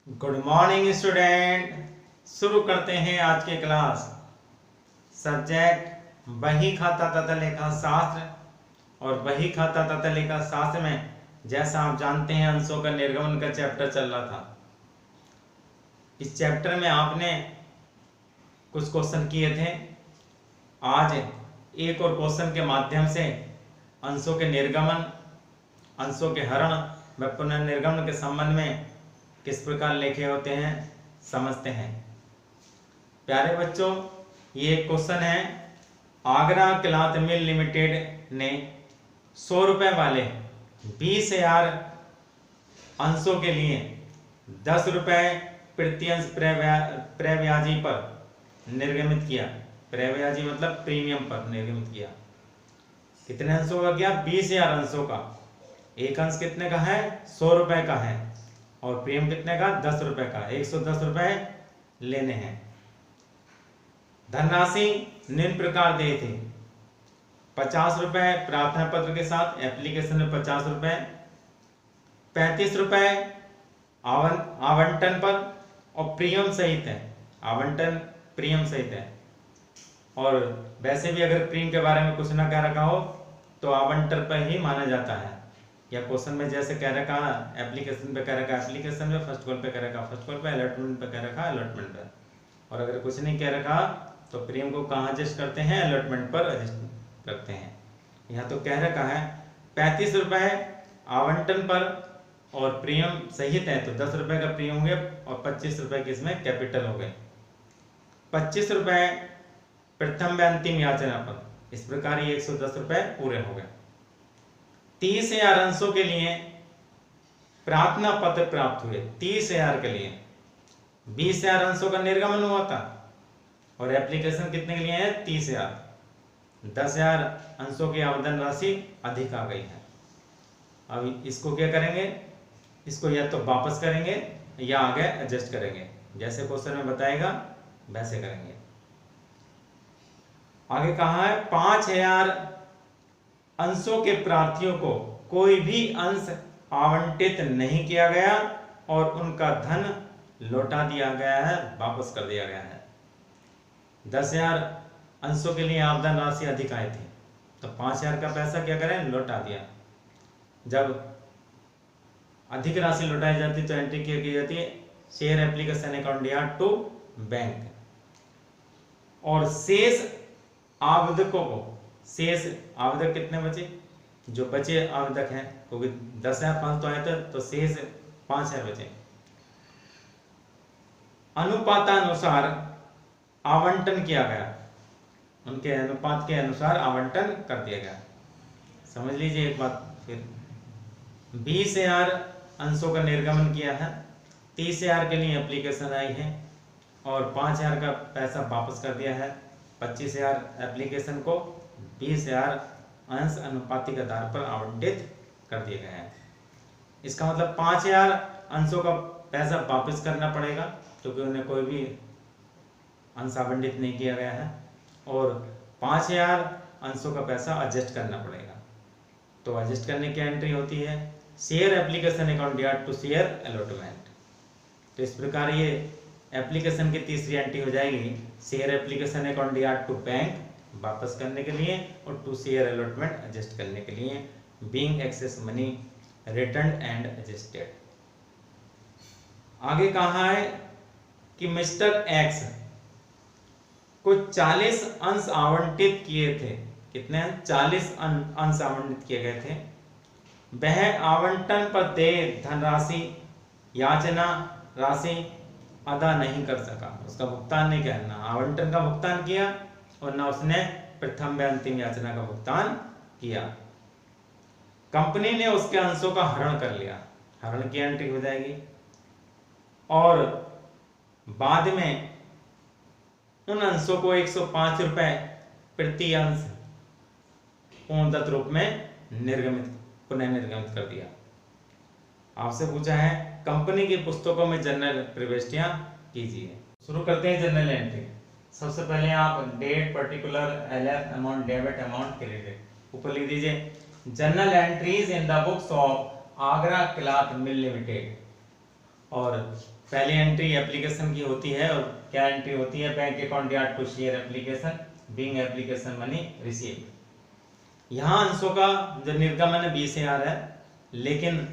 Good morning student. शुरू करते हैं आज की क्लास। सब्जेक्ट बही खाता तथा लेखा शास्त्र। और बही खाता तथा लेखा शास्त्र में जैसा आप जानते हैं अंशों का निर्गमन का चैप्टर चल रहा था। इस चैप्टर में आपने कुछ क्वेश्चन किए थे। आज एक और क्वेश्चन के माध्यम से अंशों के निर्गमन, अंशों के हरण व पुनर्निर्गमन के संबंध में किस प्रकार लेखे होते हैं समझते हैं। प्यारे बच्चों, ये क्वेश्चन है। आगरा क्लॉथ मिल लिमिटेड ने 100 रुपए वाले 20,000 अंशों के लिए 10 रुपए प्रति अंश प्रव्याजी पर निर्गमित किया। प्रव्याजी मतलब प्रीमियम पर निर्गमित किया। कितने अंशों का किया? 20,000 अंशों का। एक अंश कितने का है? 100 रुपए का है। और प्रीमियम कितने का? 10 रुपए का। 110 रुपए लेने हैं। धनराशि निम्न प्रकार दी थी। 50 रुपए प्रार्थना पत्र के साथ, एप्लीकेशन में 50 रुपए, 35 रुपए आवंटन पर और प्रीमियम सहित है। आवंटन प्रीमियम सहित है। और वैसे भी अगर प्रीमियम के बारे में कुछ ना कह रखा हो तो आवंटन पर ही माना जाता है। या क्वेश्चन में जैसे कह रखा, एप्लीकेशन पे कह रखा एप्लीकेशन पे, फर्स्ट कॉल पे कह रखा फर्स्ट कॉल पे, अलॉटमेंट पे कह रखा अलॉटमेंट पे। और अगर कुछ नहीं कह रखा तो प्रीमियम को कहाँ एडजस्ट करते हैं? अलॉटमेंट पर एडजस्ट करते हैं। यहाँ तो कह रखा है 35 रुपए आवंटन पर और प्रीमियम सहित है तो 10 रुपए का प्रीमियम हो गया और 25 रुपए की इसमें कैपिटल हो गए। 25 रुपए प्रथम व अंतिम याचना पर। इस प्रकार ये 110 रुपए पूरे हो गए। 30,000 अंशों के लिए प्रार्थना पत्र प्राप्त हुए। 30,000 के लिए 20,000 अंशों का निर्गमन हुआ था और एप्लीकेशन कितने के लिए है? 30,000। 10,000 अंशों की आवेदन राशि अधिक आ गई है। अब इसको क्या करेंगे? इसको या तो वापस करेंगे या आगे एडजस्ट करेंगे। जैसे क्वेश्चन में बताएगा वैसे करेंगे। आगे कहा है 5,000 अंशों के प्रार्थियों को कोई भी अंश आवंटित नहीं किया गया और उनका धन लौटा दिया गया है, वापस कर दिया गया है। 10,000 अंशों के लिए आवेदन राशि अधिक आई थी तो 5,000 का पैसा क्या करें? लौटा दिया। जब अधिक राशि लौटाई जाती तो एंट्री क्या की जाती है? Share application account dear to bank. और शेष आवेदकों को, शेष आवेदक कितने बचे? जो बचे आवेदक हैं क्योंकि 10,500 आए थे तो शेष 5,000 बचे। अनुपातानुसार आवंटन किया गया। उनके अनुपात के अनुसार आवंटन कर दिया गया। समझ लीजिए एक बात फिर। 20,000 अंशों का निर्गमन किया है। 30,000 के लिए एप्लीकेशन आई है और 5,000 का पैसा वापस कर दिया है। 25,000 एप्लीकेशन को, 20,000 अंश अनुपातिक आधार पर आवंटित कर दिए गए हैं। इसका मतलब 5,000 अंशों का पैसा वापस करना पड़ेगा क्योंकि उन्हें कोई भी अंश आवंटित नहीं किया गया है। और 5,000 अंशों का पैसा एडजस्ट करना पड़ेगा। तो एडजस्ट करने की एंट्री होती है share application account dear to share allotment. तो इस प्रकार ये एप्लीकेशन की तीसरी एंट्री हो जाएगी share application account dear to bank वापस करने के लिए और टू शेयर अलॉटमेंट एडजस्ट करने के लिए। Being excess money return and adjusted. आगे कहा है कि मिस्टर एक्स को 40 अंश आवंटित किए थे। कितने? 40 अंश आवंटित किए गए थे। वह आवंटन पर देय धनराशि याचना राशि अदा नहीं कर सका। उसका भुगतान नहीं किया। ना आवंटन का भुगतान किया और ना उसने प्रथम व अंतिम याचना का भुगतान किया। कंपनी ने उसके अंशों का हरण कर लिया। हरण की एंट्री हो जाएगी। और बाद में उन अंशों को 105 रुपए प्रति अंश पूर्णदत्त रूप में पुनर्निर्गमित कर दिया। आपसे पूछा है कंपनी की पुस्तकों में जनरल प्रविष्टियां कीजिए। शुरू करते हैं जनरल एंट्री। सबसे पहले आप date, particular, LF, amount, debit, amount, credit ऊपर लिख दीजिए। General entries in the books of Agra cloth mill limited. और पहली एंट्री एप्लीकेशन की होती है, और क्या एंट्री होती है, bank account yard to share application being application money received. यहाँ अंशों का जो निर्गमन है 20,000 है, लेकिन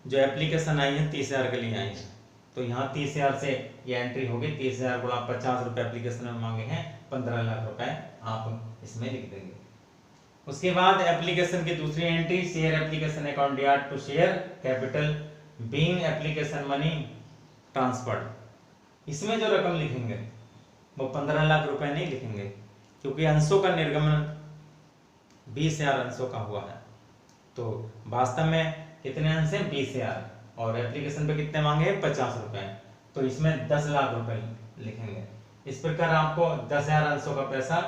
जो एप्लीकेशन आई है 30,000 के लिए आई है, तो यहाँ 30,000 से ये एंट्री होगी। 30,000 गुणा 50 रुपये एप्लीकेशन में मांगे हैं, 15 लाख रुपए आप इसमें लिख देंगे। उसके बाद एप्लीकेशन की दूसरी entry, share application account yard to share capital being application money transferred. इसमें जो रकम लिखेंगे वो 15 लाख रुपए नहीं लिखेंगे, क्योंकि अंशों का निर्गमन 20,000 अंशों का हुआ है। तो वास्तव में कितने अंश हैं, 20,000, और एप्लीकेशन पे कितने मांगे हैं, 50 रुपए, तो इसमें 10 लाख रुपए लिखेंगे। इस प्रकार आपको 10,000 अंशों का पैसा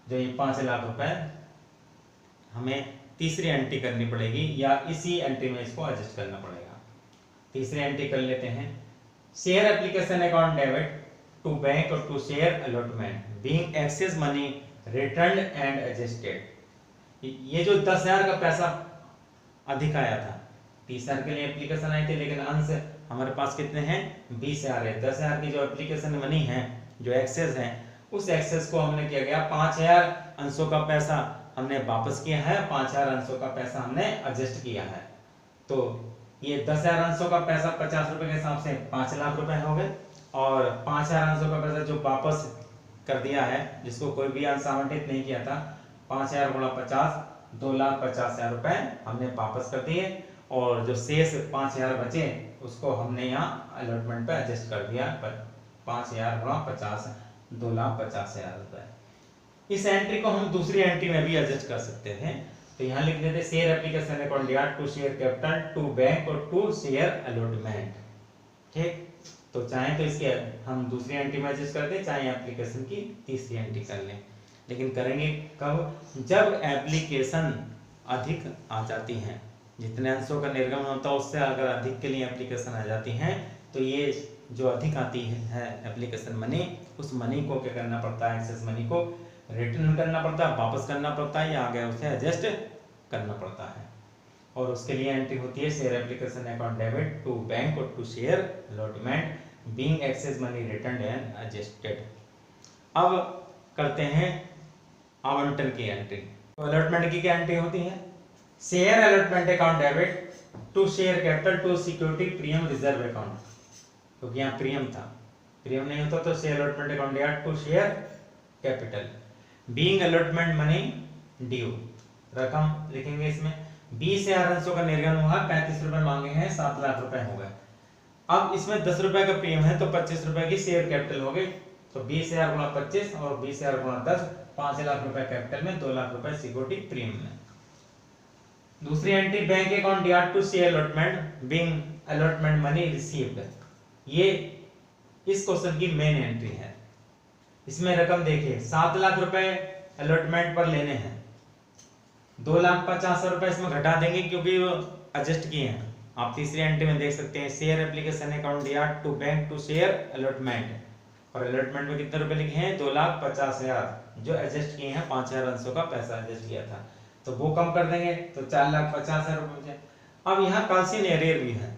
जो ये 5 लाख रुपए हमें तीसरी एंट्री करनी पड़ेगी, या इसी एंट्री में इसको एडजस्ट करना पड़ेगा। तीसरी एंट्री कर लेते हैं, share application account debit to bank और to share allotment being excess money returned and adjusted. ये जो 10,000 का पैसा अधिक आया था, 30,000 के लिए एप्लीकेशन आई थी, लेकिन अंश हमारे पास कितने हैं, 20,000 है। 10,000 की जो एप्लीकेशन मनी है, जो एक्सेस है, उस एक्सेस को हमने किया गया 5,000 अंशों का पैसा हमने वापस किया है, 5,000 अंशों का पैसा हमने एडजस्ट किया है। तो ये 10,000 अंशों का पैसा 50 रुपए के हिसाब से 5 लाख रुपए हो गए, और 5,000 अंशों का पैसा जो वापस कर दिया है, जिसको कोई भी अंश आवंटित नहीं किया था, 5,000 गुणा 50, 2,50,000 रुपए हमने वापस कर दिए, और जो शेष 5,000 बचे उसको हमने यहाँ अलॉटमेंट पे एडजस्ट कर दिया। 5,000 गुणा 50, 2,50,000 रुपए। इस एंट्री को हम दूसरी एंट्री में भी एडजस्ट कर सकते हैं। तो यहाँ लिख देते share application account yard to share capital to bank और टू शेयर अलॉटमेंट। ठीक, तो चाहे तो इसके हम दूसरी एंट्री में एडजस्ट कर दें, चाहे एप्लीकेशन की तीसरी एंट्री कर लें, लेकिन करेंगे कब, जब एप्लीकेशन अधिक आ जाती हैं, जितने अंशों का निर्गमन होता है उससे अगर अधिक के लिए एप्लीकेशन आ जाती हैं, तो ये जो अधिक आती है एप्लीकेशन मनी, उस मनी को क्या करना पड़ता है, एक्सेस मनी को रिटर्न करना पड़ता है, वापस करना पड़ता है, या आगे उसे एडजस्ट करना पड़ता है। और उसके लिए एंट्री होती है share application account debit to bank और to share allotment being excess money returned and adjusted. अब करते हैं आवंटन की एंट्री। तो अलॉटमेंट की क्या एंट्री होती है, share allotment account debit to share capital to security premium reserve account, क्योंकि यहाँ प्रीमियम था, प्रीमियम नहीं होता तो share allotment account yard to share capital being allotment money due. रकम लिखेंगे इसमें 20,000 अंशों का निर्गमन हुआ, 35 रुपए मांगे हैं, 7 लाख रुपए हो गए। अब इसमें 10 रुपए का प्रीमियम है, तो 25 रुपए की शेयर कैपिटल हो गई। तो 20,000 गुणा 25 और 20,000 गुणा 10, 5 लाख रुपए कैपिटल में, 2 लाख रुपए सिक्योरिटी प्रीमियम में। दूसरी entry bank account yard to share allotment being allotment money received. ये इस क्वेश्चन की मेन एंट्री है। इसमें रकम देखिए 7 लाख रुपए अलॉटमेंट पर लेने हैं, 2,50,000 रुपए इसमें घटा देंगे क्योंकि वो एडजस्ट किए हैं। आप तीसरी एंट्री में देख सकते हैं share application account yard to bank to share allotment, और अलॉटमेंट में कितने रुपए लिखे हैं, 2,50,000 जो एडजस्ट किए हैं, 5,000 अंशों का पैसा एडजस्ट किया था, तो वो कम कर देंगे तो 4,50,000 रुपए। अब यहाँ काल्सिन एरियर भी है।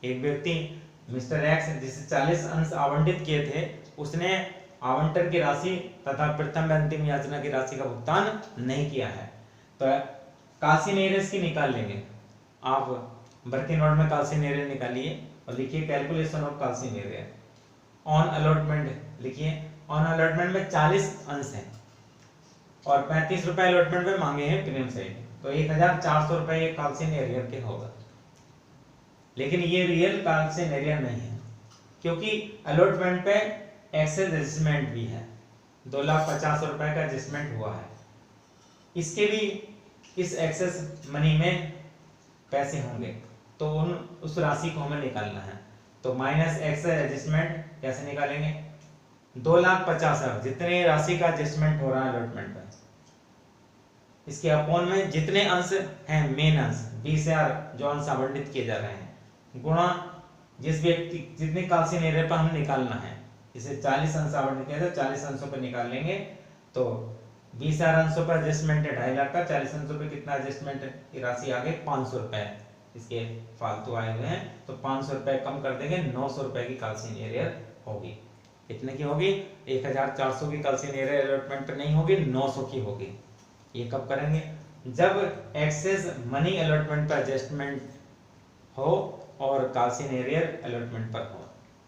एक व्यक्ति मिस्टर एक्स जिसे 40 अंश आवंटित किए थे, उसने आवंटन की राशि तथा प्रथम अंतिम याचना की राशि का भुगतान नहीं किया है, तो काल्सिन एरियर्स की निकाल लेंगे। आप वर्किंग नोट में काल्सिन एरियर निकालिए और लिखिए calculation of calls in arrear on allotment. लिखिए ऑन अलॉटमेंट में 40 अंश हैं और 35 रुपए अलॉटमेंट में मांगे हैं प्रीमियम सहित, तो 1,400 रुपए ये काल्सिन एरियर के होगा। लेकिन ये रियल काल्सिन एरियर नहीं है, क्योंकि अलॉटमेंट पे एक्सेस एडजस्टमेंट भी है, 2,50,000 रुपए का एडजस्टमेंट हुआ है। इसके भी इस एक्सेस मनी में पैसे होंगे, तो उस राशि को हमें निकालना है। तो माइनस एक्सेस एडजस्टमेंट कैसे निकालेंगे, 2,50,000 जितने राशि का एडजस्टमेंट हो रहा है अलॉटमेंट पर, इसके अपॉन में जितने अंश हैं मेन अंश 20,000 जो अंश आवंटित किए जा रहे हैं, गुणा जिस व्यक्ति जितने काल्सिन एरियर पर हमें निकालना है। इसे 40 अंश आवंटित किया था, 40 अंशों पर निकाल लेंगे तो 20,000 अंशों पर एडजस्टमेंट है 2.5 लाख का, 40 अंशों पर कितना एडजस्टमेंट है, राशि आ गई 500 रुपए। इसके फालतू आए हुए हैं, तो 500 रुपए कम कर देंगे, 900 रुपए की काल्सियन एरियर होगी। कितने की होगी? 1400 की काल्सियन एरियर अलॉटमेंट पे नहीं होगी, 900 की होगी। ये कब करेंगे? जब एक्सेस मनी अलॉटमेंट पर एडजस्टमेंट हो और काल्सियन एरियर अलॉटमेंट पर हो,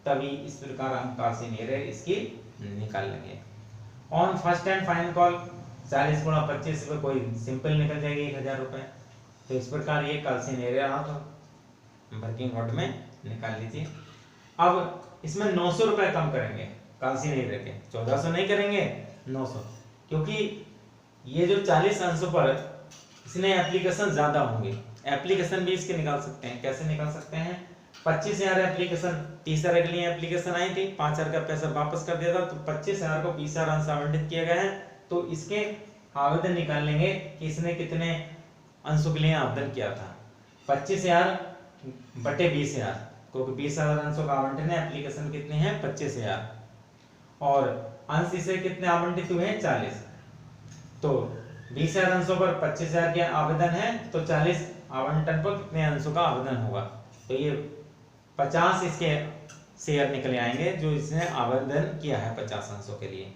तभी इस प्रकार हम काल्सियन एरियर इसकी निकाल लेंगे। On first and final call 40 गुणा 25 पे कोई सिंपल निकल जाएगी 1000 रुपए। तो इस प्रकार ये काल्सियन एरियर आप वर्किंग नोट में निकाल लीजिए। अब इसमें 900 रुपए कम करेंगे काल्सियन एरियर के, 1400 नहीं करेंगे, 900, क्योंकि ये जो 40 अंशों पर इसने एप्लीकेशन ज्यादा होंगे। एप्लीकेशन भी इसके निकाल सकते हैं। कैसे निकाल सकते हैं? 25,000 एप्लीकेशन, 30,000 के लिए एप्लीकेशन आई थी, 5,000 का पैसा वापस कर दिया था, तो 25,000 को 20,000 अंश आवंटित किए गए हैं, तो इसके आवेदन निकाल लेंगे कि इसने कितने अंशों के लिए आवेदन किया था। 25,000 बटे 20,000, क्योंकि 20,000 अंशों का आवंटन है, एप्लीकेशन कितने हैं? 25,000, और अंश इसे कितने आवंटित हुए हैं? 40। तो 20,000 अंशों पर 25,000 के आवेदन है, तो 40 आवंटन पर कितने अंशों का आवेदन होगा? तो ये 50 इसके शेयर निकले आएंगे जो इसने आवेदन किया है 50 अंशों के लिए,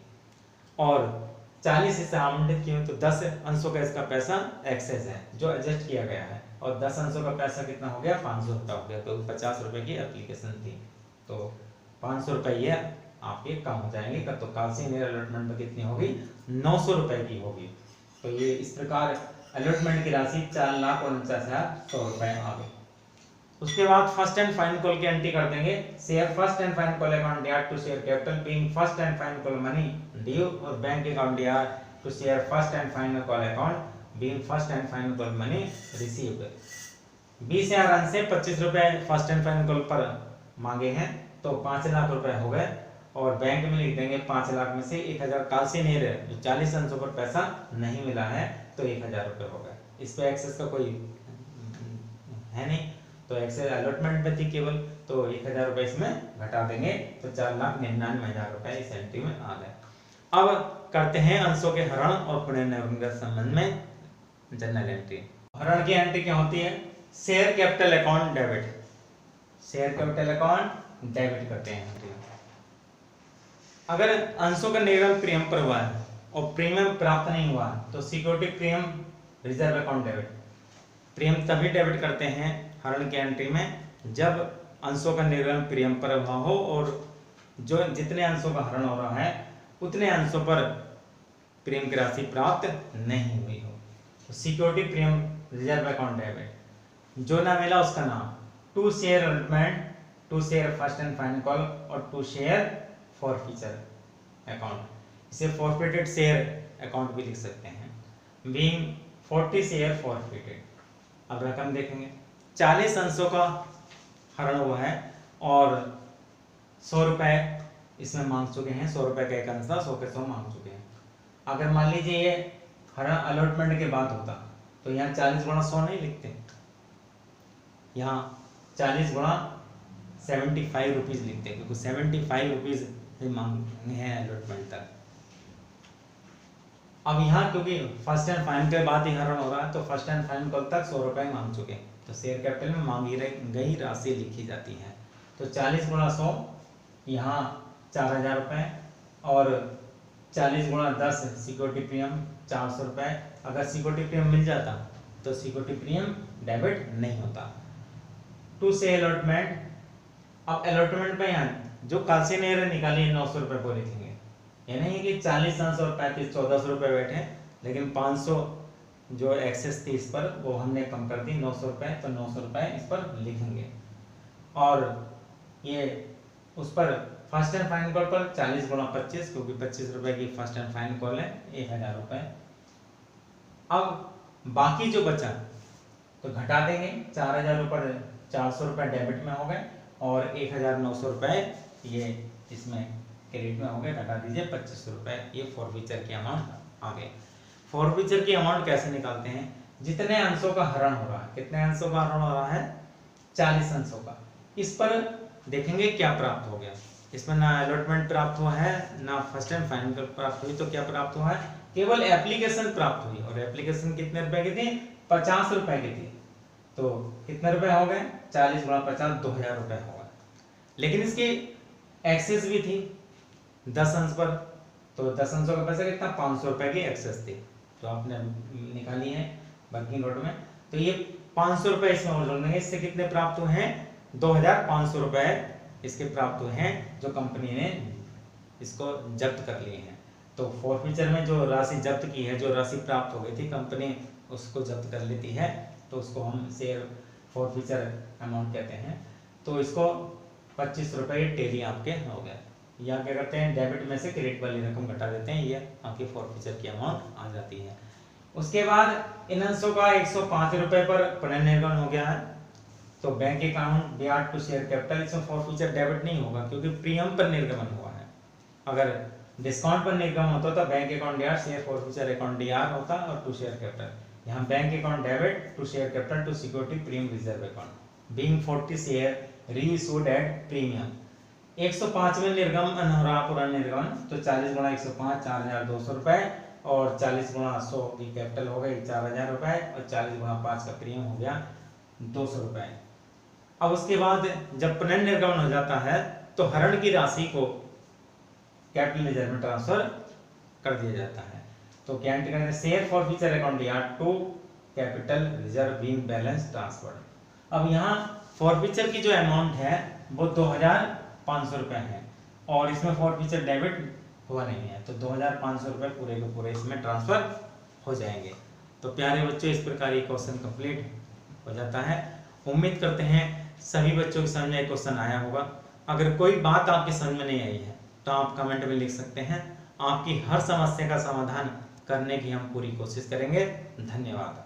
और 40 इसे आवंटित किए, तो 10 अंशों का इसका पैसा एक्सेस है जो एडजस्ट किया गया है, और 10 अंशों का पैसा कितना हो गया? 500 रुपया हो गया, क्योंकि 50 रुपए की एप्लीकेशन थी, तो 500 रुपए ये आपके कम हो जाएंगे। तो काल्सियन एरियर अलॉटमेंट में कितनी होगी? 900 रुपए की होगी। तो ये इस प्रकार अलॉटमेंट की राशि 4,49,100 रुपए आ गई। उसके बाद फर्स्ट एंड फाइनल कॉल की एंट्री कर देंगे। Share first and final call account dear to share capital being first and final call money due, और bank account dear to share first and final call account being first and final call money received. 20,000 अंश से 25 रुपए first and final call पर मांगे हैं, तो 5 लाख रुपए हो गए, और बैंक में लिख देंगे 5 लाख में से 1,000 काल्सियन एरियर जो 40 अंशों पर पैसा नहीं मिला है, तो 1,000 रुपए हो गए। इस पे एक्सेस का कोई है नहीं, तो एक्सेस अलॉटमेंट में थी केवल, तो 1,000 रुपए इसमें घटा देंगे, तो 4,99,000 रुपए इस एंट्री में आ गए। अब करते हैं अंशों के हरण और पुनर्निर्माण के संबंध में जनरल एंट्री। हरण की एंट्री क्या होती है? Share capital account debit, share capital account debit करते हैं। अगर अंशों का निर्गमन प्रीमियम पर हुआ है और प्रीमियम प्राप्त नहीं हुआ, तो security premium reserve account debit. Premium तभी डेबिट करते हैं हरण की एंट्री में जब अंशों का निर्गमन प्रीमियम पर हुआ हो, और जो जितने अंशों का हरण हो रहा है उतने अंशों पर प्रीमियम की राशि प्राप्त नहीं हुई हो। तो security premium reserve account debit. जो ना मिला उसका नाम to share allotment, to share first and final call, और टू शेयर फॉरफीचर अकाउंट। इसे फॉरफिटेड शेयर अकाउंट भी लिख सकते हैं। Being 40 share forfeited. अब रकम देखेंगे, 40 अंशों का हरण हुआ है और 100 रुपए इसमें मांग चुके हैं। 100 रुपए का एक अंश था, 100 के 100 मांग चुके हैं। अगर मान लीजिए ये हरण अलॉटमेंट के बाद होता, तो यहाँ 40 गुणा 100 नहीं लिखते, यहाँ 40 गुणा 75 रुपीज लिखते हैं, क्योंकि 75 रुपीज मांगे हैं अलॉटमेंट तक। अब यहाँ क्योंकि फर्स्ट एंड फाइनल के बाद ही हरण हो रहा है, तो फर्स्ट एंड फाइनल कॉल तक 100 रुपए मांग चुके हैं, तो शेयर कैपिटल में मांगी गई राशि लिखी जाती है। तो 40 गुणा 100 यहाँ 4,000 रुपए, और 40 गुणा 10 सिक्योरिटी प्रीमियम 400 रुपए। अगर सिक्योरिटी प्रीमियम मिल जाता तो सिक्योरिटी प्रीमियम डेबिट नहीं होता। टू से अलॉटमेंट। अब अलॉटमेंट में यहाँ जो काल्सियन एरियर निकाली है 900 रुपए को लिखेंगे। ये नहीं है कि 40 अंश और 35 1400 रुपए बैठे, लेकिन 500 जो एक्सेस थी इस पर वो हमने कम कर दी 900 रुपए, तो 900 रुपए इस पर लिखेंगे। और ये उस पर फर्स्ट एंड फाइनल कॉल पर 40 गुणा 25, क्योंकि 25 रुपए की फर्स्ट एंड फाइनल कॉल है, 1,000 रुपए। अब बाकी जो बचा तो घटा देंगे, 4,000 रुपए 400 रुपए डेबिट में हो गए, और 1,900 रुपए ये इसमें क्रेडिट में हो गए, घटा दीजिए 2500 रुपए। ये फॉरफीचर की अमाउंट आ गए। फॉरफीचर की अमाउंट कैसे निकालते हैं? जितने अंशों का हरण हो रहा है, कितने अंशों का हरण हो रहा है? 40 अंशों का। इस पर देखेंगे क्या प्राप्त हो गया। इसमें ना अलॉटमेंट प्राप्त हुआ है, ना फर्स्ट एंड फाइनल प्राप्त हुई, तो क्या प्राप्त हुआ है? केवल एप्लीकेशन प्राप्त हुई, और एप्लीकेशन कितने रुपए की थी? 50 रुपए की थी। तो कितने रुपए हो गए, 40 गुणा 50 2000 रुपए हो गए। लेकिन इसकी एक्सेस भी थी 10 अंश पर, तो 10 अंशों का पैसा कितना, 500 रुपए की एक्सेस थी जो आपने निकाली है वर्किंग नोट में। तो ये 500 रुपए इसमें और जोड़ देंगे, इससे कितने प्राप्त हुए हैं, 2500 रुपए इसके प्राप्त हुए हैं जो कंपनी ने इसको जब्त कर लिए हैं। तो फॉरफीचर में जो राशि जब्त की है, जो राशि प्राप्त हो गई थी, कंपनी उसको जब्त कर लेती है, तो उसको हम शेयर फॉरफीचर अमाउंट कहते हैं। तो इसको 25 रुपए टेली आपके हो गए। या क्या करते हैं, डेबिट में से क्रेडिट वाली रकम घटा देते हैं, ये आपकी फॉरफीचर की अमाउंट आ जाती है। उसके बाद इन अंशों का 105 रुपए पर पुनर्निर्गमन हो गया है, तो बैंक अकाउंट ब्याज टू शेयर कैपिटल, इसमें फॉरफीचर डेबिट नहीं होगा क्योंकि प्रीमियम पर निर्गमन हुआ है। अगर डिस्काउंट पर निर्गमन होता तो bank account DR, share forfeiture account DR होता और टू शेयर कैपिटल। यहाँ bank account debit to share capital to security premium reserve account being 40 share reissued at premium. 105 में निर्गमन हो रहा पुनर्निर्गमन, तो 40 गुणा 105 4200 रुपए, और 40 गुणा 100 की कैपिटल हो गई 4000 रुपए, और 40 गुणा 5 का प्रीमियम हो गया 200 रुपए। अब उसके बाद जब पुनर्निर्गमन हो जाता है तो हरण की राशि को कैपिटल रिजर्व में ट्रांसफर कर दिया जाता है। तो क्या एंट्री करेंगे, share forfeiture account DR to capital reserve being balance transferred. अब यहाँ फॉरफीचर की जो अमाउंट है वो 2500 रुपए है, और इसमें फॉरफीचर डेबिट हुआ नहीं है, तो 2500 रुपए पूरे के पूरे इसमें ट्रांसफर हो जाएंगे। तो प्यारे बच्चों, इस प्रकार ये क्वेश्चन कंप्लीट हो जाता है। उम्मीद करते हैं सभी बच्चों के समझ में क्वेश्चन आया होगा। अगर कोई बात आपके समझ में नहीं आई है तो आप कमेंट में लिख सकते हैं। आपकी हर समस्या का समाधान करने की हम पूरी कोशिश करेंगे। धन्यवाद।